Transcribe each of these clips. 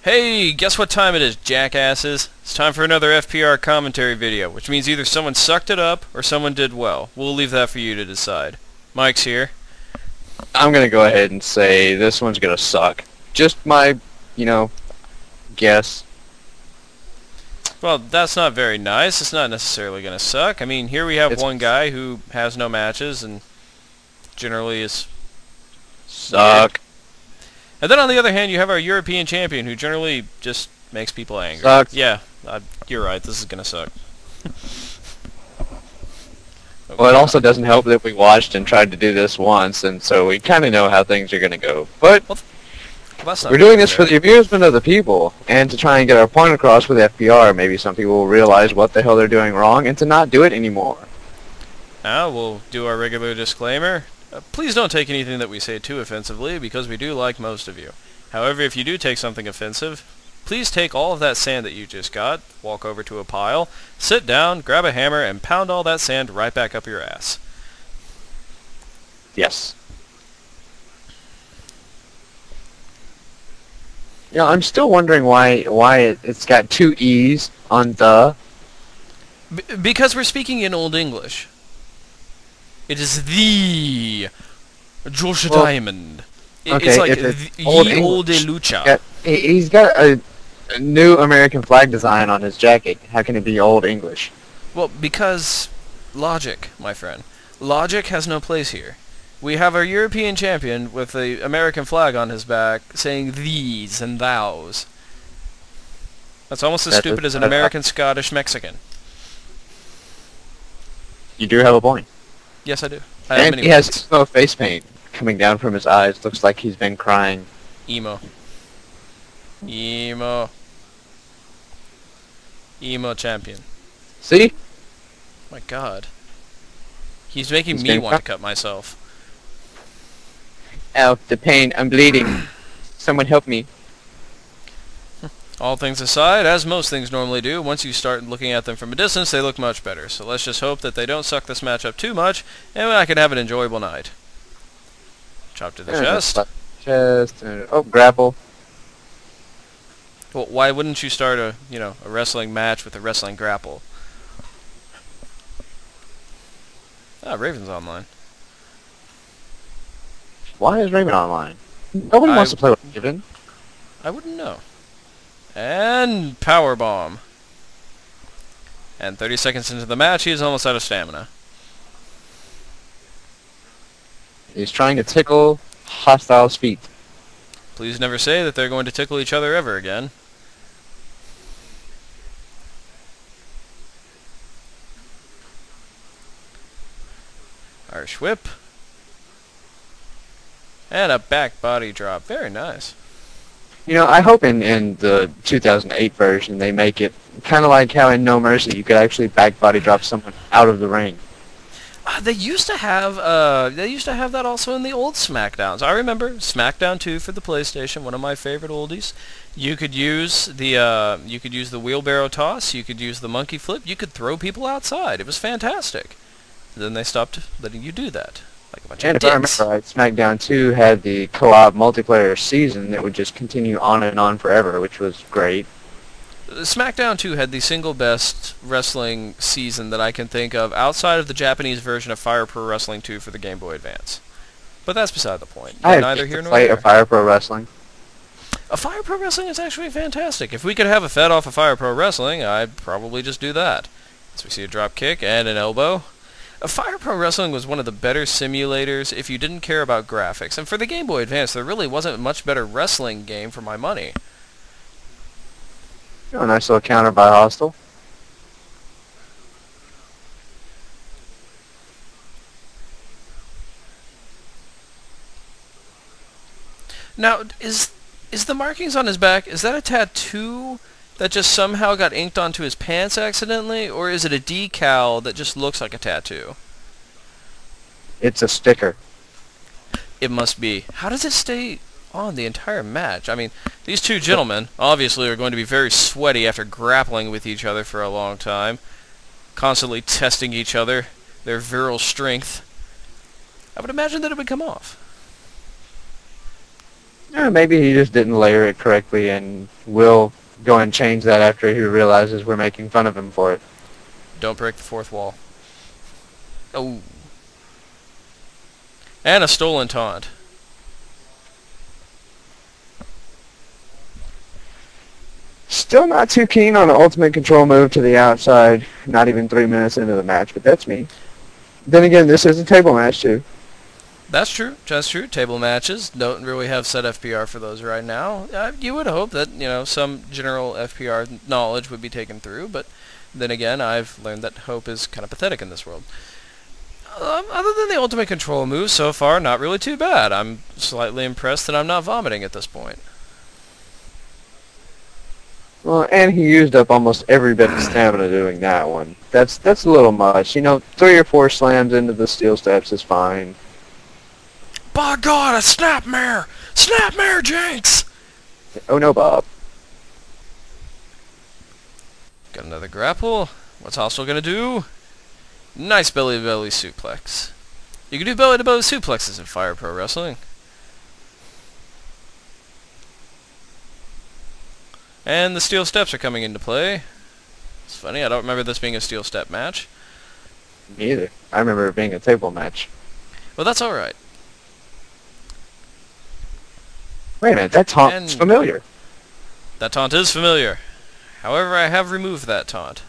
Hey, guess what time it is, jackasses? It's time for another FPR Commentary video, which means either someone sucked it up or someone did well. We'll leave that for you to decide. Mike's here. I'm gonna go ahead and say this one's gonna suck. Just my, guess. Well, that's not very nice. It's not necessarily going to suck. I mean, here we have one guy who has no matches and generally is Suck. weird. And then on the other hand, you have our European champion who generally just makes people angry. Sucks. Yeah, you're right. This is going to suck. Well, it also doesn't help that we watched and tried to do this once, and so we kind of know how things are gonna go. But Well, that's not we're doing fair. this for the amusement of the people, and to try and get our point across with FPR. Maybe some people will realize what the hell they're doing wrong and to not do it anymore. Now we'll do our regular disclaimer. Please don't take anything that we say too offensively, because we do like most of you. However, if you do take something offensive, please take all of that sand that you just got, walk over to a pile, sit down, grab a hammer, and pound all that sand right back up your ass. Yes. I'm still wondering why it's got two E's on the. Because we're speaking in Old English. It is the Josh Diamond. It's like the Old Lucha. Yeah, he's got a new American flag design on his jacket. How can it be Old English? Well, because logic, my friend. Logic has no place here. We have our European champion with the American flag on his back saying these and thous. That's almost as stupid as an American, Scottish, Mexican. You do have a point. Yes, I do. And he has no face paint coming down from his eyes. Looks like he's been crying. Emo. Emo. Emo champion. See? My God. He's making me want to cut myself. Ow, the pain. I'm bleeding. Someone help me. All things aside, as most things normally do, once you start looking at them from a distance, they look much better. So let's just hope that they don't suck this match up too much, and I can have an enjoyable night. Chop to the chest. Grapple. Well, why wouldn't you start a wrestling match with a wrestling grapple? Ah, Raven's online. Why is Raven online? Nobody wants to play with Raven. I wouldn't know. And power bomb. And 30 seconds into the match, he is almost out of stamina. He's trying to tickle hostiles' feet. Please never say that they're going to tickle each other ever again. Irish whip. And a back body drop. Very nice. I hope in the 2008 version they make it kind of like how in No Mercy you could actually back body drop someone out of the ring. They used to have that also in the old SmackDowns. I remember SmackDown 2 for the PlayStation, one of my favorite oldies. You could use the wheelbarrow toss, you could use the monkey flip, you could throw people outside. It was fantastic. Then they stopped letting you do that. Like a bunch of And if dicks. I remember right, SmackDown 2 had the co-op multiplayer season that would just continue on and on forever, which was great. SmackDown 2 had the single best wrestling season that I can think of outside of the Japanese version of Fire Pro Wrestling 2 for the Game Boy Advance. But that's beside the point. I Neither have here to nor play there. a Fire Pro Wrestling. A Fire Pro Wrestling is actually fantastic. If we could have a fed off of Fire Pro Wrestling, I'd probably just do that. So we see a drop kick and an elbow. Fire Pro Wrestling was one of the better simulators if you didn't care about graphics. And for the Game Boy Advance, there really wasn't a much better wrestling game for my money. A nice little counter by Hostile. Now, is the markings on his back, is that a tattoo that just somehow got inked onto his pants accidentally, or is it a decal that just looks like a tattoo? It's a sticker. It must be. How does it stay on the entire match? I mean, these two gentlemen obviously are going to be very sweaty after grappling with each other for a long time, constantly testing each other, their virile strength. I would imagine that it would come off. Maybe he just didn't layer it correctly, and will go and change that after he realizes we're making fun of him for it. Don't break the fourth wall. Oh. And a stolen taunt. Still not too keen on an ultimate control move to the outside, not even 3 minutes into the match, but that's me. Then again, this is a table match, too. That's true. That's true. Table matches don't really have set FPR for those right now. You would hope that, some general FPR knowledge would be taken through, but then again, I've learned that hope is kind of pathetic in this world. Other than the ultimate control move, so far, not really too bad. I'm slightly impressed that I'm not vomiting at this point. Well, and he used up almost every bit of stamina doing that one. That's a little much. 3 or 4 slams into the steel steps is fine. By God, a snapmare! Snapmare, Jinx! Oh no, Bob. Got another grapple. What's Hostile gonna do? Nice belly-to-belly suplex. You can do belly-to-belly suplexes in Fire Pro Wrestling. And the steel steps are coming into play. It's funny, I don't remember this being a steel step match. Me either. I remember it being a table match. Well, that's alright. Wait a minute, that taunt's familiar. That taunt is familiar. However, I have removed that taunt.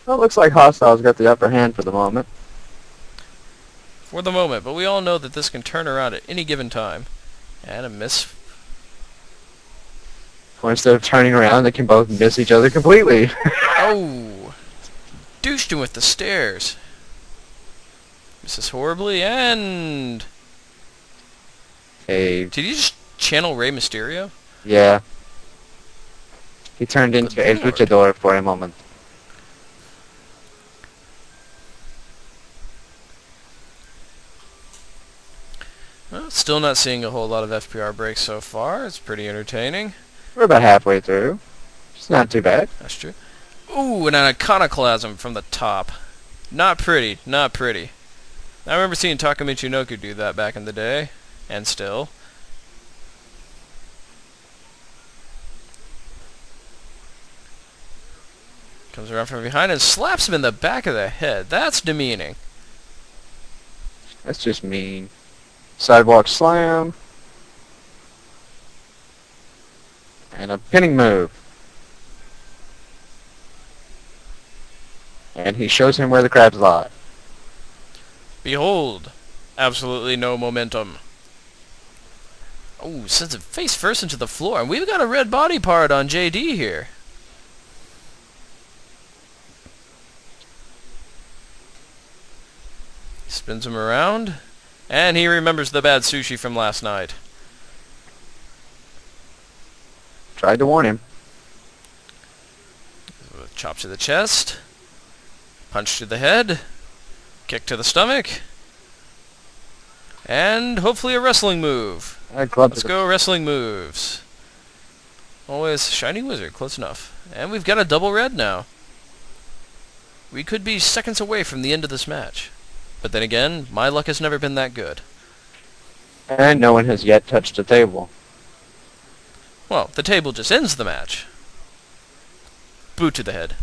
Well, it looks like Hostile's got the upper hand for the moment. For the moment, but we all know that this can turn around at any given time. And a miss. Or instead of turning around, they can both miss each other completely. Oh! Douched him with the stairs. Misses horribly, and... Hey. Did he just channel Rey Mysterio? Yeah. He turned into a luchador for a moment. Well, still not seeing a whole lot of FPR breaks so far. It's pretty entertaining. We're about halfway through. It's not too bad. That's true. Ooh, and an iconoclasm from the top. Not pretty, not pretty. I remember seeing Taka Michinoku do that back in the day, and still. Comes around from behind and slaps him in the back of the head. That's demeaning. That's just mean. Sidewalk slam. And a pinning move. And he shows him where the crabs lie. Behold, absolutely no momentum. Oh, sends him face first into the floor, and we've got a red body part on JD here. Spins him around, and he remembers the bad sushi from last night. Tried to warn him. Chop to the chest, punch to the head, kick to the stomach, and hopefully a wrestling move. Let's go wrestling moves. Always Shiny Wizard, close enough. And we've got a double red now. We could be seconds away from the end of this match. But then again, my luck has never been that good. And no one has yet touched the table. Well, the table just ends the match. Boot to the head.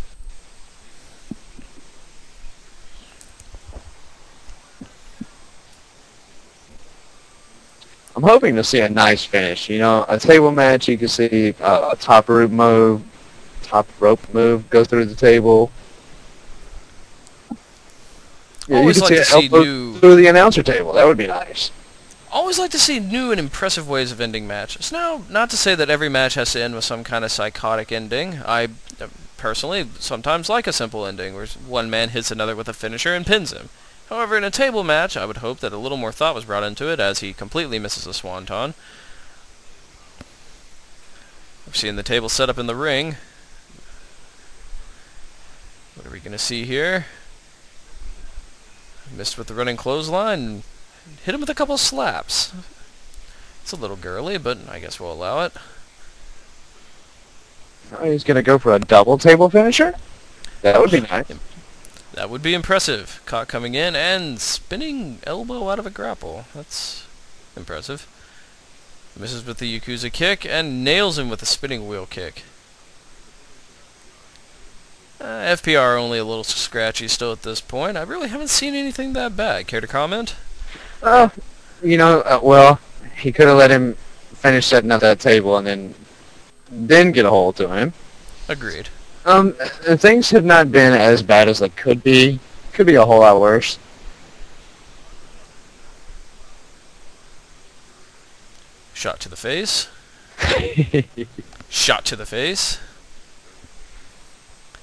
I'm hoping to see a nice finish. A table match, you can see a top rope move go through the table. Yeah, Always you can like see to see new... through the announcer table. That would be nice. Always like to see new and impressive ways of ending matches. Now, not to say that every match has to end with some kind of psychotic ending. I personally sometimes like a simple ending where one man hits another with a finisher and pins him. However, in a table match, I would hope that a little more thought was brought into it as he completely misses a swanton. We've seen the table set up in the ring. What are we going to see here? Missed with the running clothesline. Hit him with a couple slaps. It's a little girly, but I guess we'll allow it. Oh, he's going to go for a double table finisher? That would be nice. That would be impressive. Caught coming in and spinning elbow out of a grapple. That's impressive. Misses with the Yakuza kick and nails him with a spinning wheel kick. FPR only a little scratchy still at this point. I really haven't seen anything that bad. Care to comment? Well, he could have let him finish setting up that table and then get a hold to him. Agreed. Things have not been as bad as they could be. Could be a whole lot worse. Shot to the face. Shot to the face.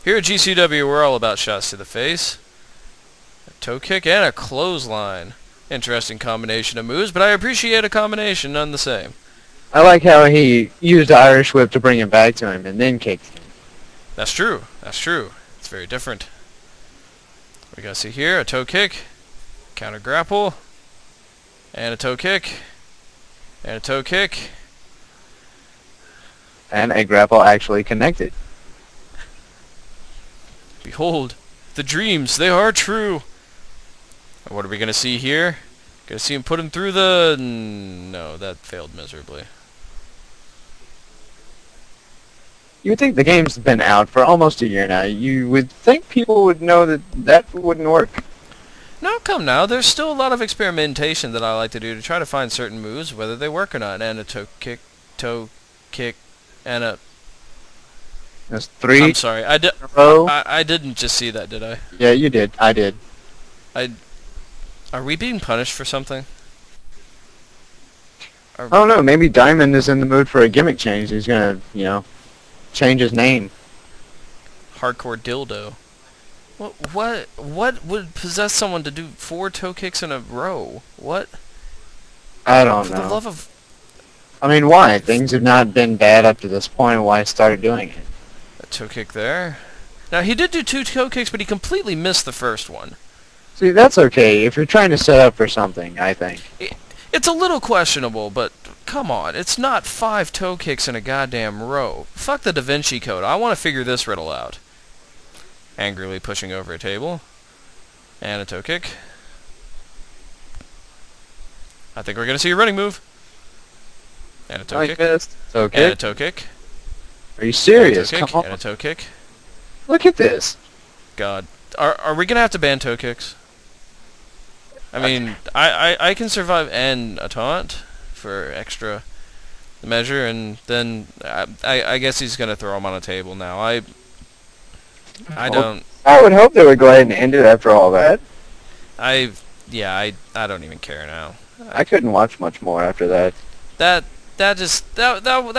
Here at GCW, we're all about shots to the face. A toe kick and a clothesline. Interesting combination of moves, but I appreciate a combination none the same. I like how he used the Irish whip to bring him back to him and then kicked him. That's true. That's true. It's very different. We gotta see here a toe kick, counter grapple, and a toe kick, and a toe kick. And a grapple actually connected. Behold, the dreams, they are true. And what are we gonna see here? Gonna see him put him through the... No, that failed miserably. You would think the game's been out for almost a year now. You would think people would know that wouldn't work. No, come now. There's still a lot of experimentation that I like to do to try to find certain moves, whether they work or not. And a toe kick, and a... That's 3 I'm sorry. in a row. I didn't just see that, did I? Yeah, you did. I did. Are we being punished for something? I don't know. Maybe Diamond is in the mood for a gimmick change. He's gonna, change his name. Hardcore dildo. What would possess someone to do 4 toe kicks in a row? What? I don't know. For the love of... I mean, why? Things have not been bad up to this point. Why start doing it? A toe kick there. Now, he did do 2 toe kicks, but he completely missed the first one. See, that's okay if you're trying to set up for something, I think. It's a little questionable, but come on. It's not 5 toe kicks in a goddamn row. Fuck the Da Vinci Code. I want to figure this riddle out. Angrily pushing over a table. And a toe kick. I think we're going to see a running move. And a toe kick. Toe kick. And a toe kick. Are you serious? And a toe kick. Come on. And a toe kick. Look at this. God. Are we going to have to ban toe kicks? I mean, I can survive and a taunt for extra measure, and then I guess he's going to throw him on a table now. I don't... I would hope they would go ahead and end it after all that. I don't even care now. I couldn't watch much more after that. That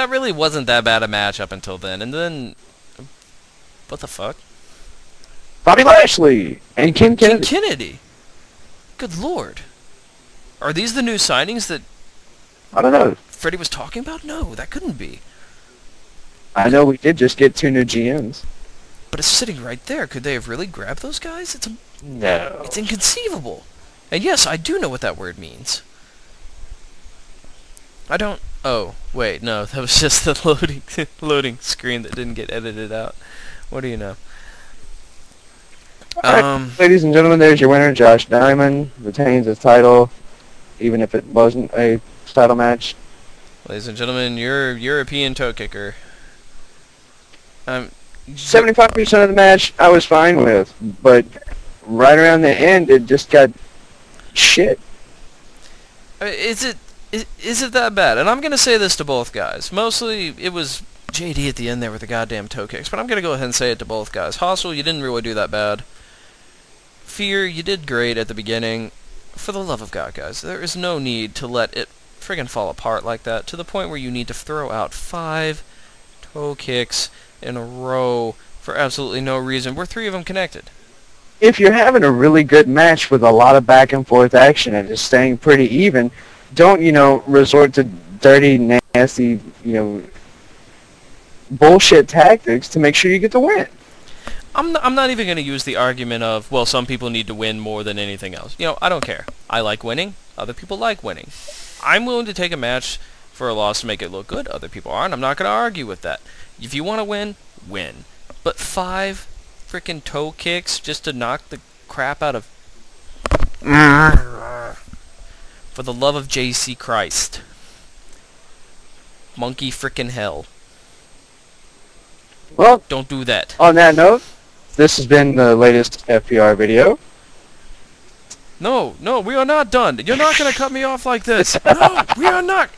really wasn't that bad a match up until then, and then... What the fuck? Bobby Lashley and Ken Kennedy. Ken Kennedy? Good lord. Are these the new signings that... I don't know. Freddie was talking about? No, that couldn't be. I know we did just get 2 new GMs. But it's sitting right there. Could they have really grabbed those guys? No. It's inconceivable. And yes, I do know what that word means. I don't... Oh, wait, no. That was just the loading screen that didn't get edited out. What do you know? Alright, ladies and gentlemen, there's your winner. Josh Diamond retains his title, even if it wasn't a title match. Ladies and gentlemen, your European toe kicker. 75% of the match I was fine with, but right around the end it just got shit. Is it that bad? And I'm going to say this to both guys. Mostly it was JD at the end there with the goddamn toe kicks, but I'm going to go ahead and say it to both guys. Hostile, you didn't really do that bad. Fear, you did great at the beginning. For the love of God, guys, there is no need to let it friggin' fall apart like that to the point where you need to throw out 5 toe kicks in a row for absolutely no reason. Were 3 of them connected? If you're having a really good match with a lot of back and forth action and it's staying pretty even, don't, resort to dirty, nasty, bullshit tactics to make sure you get the win. I'm not even going to use the argument of, well, some people need to win more than anything else. I don't care. I like winning. Other people like winning. I'm willing to take a match for a loss to make it look good. Other people aren't. I'm not going to argue with that. If you want to win, win. But 5 frickin' toe kicks just to knock the crap out of... For the love of JC Christ. Monkey frickin' hell. Well, Don't do that. on that note, this has been the latest FPR video. No, we are not done. You're not gonna cut me off like this. No, we are not.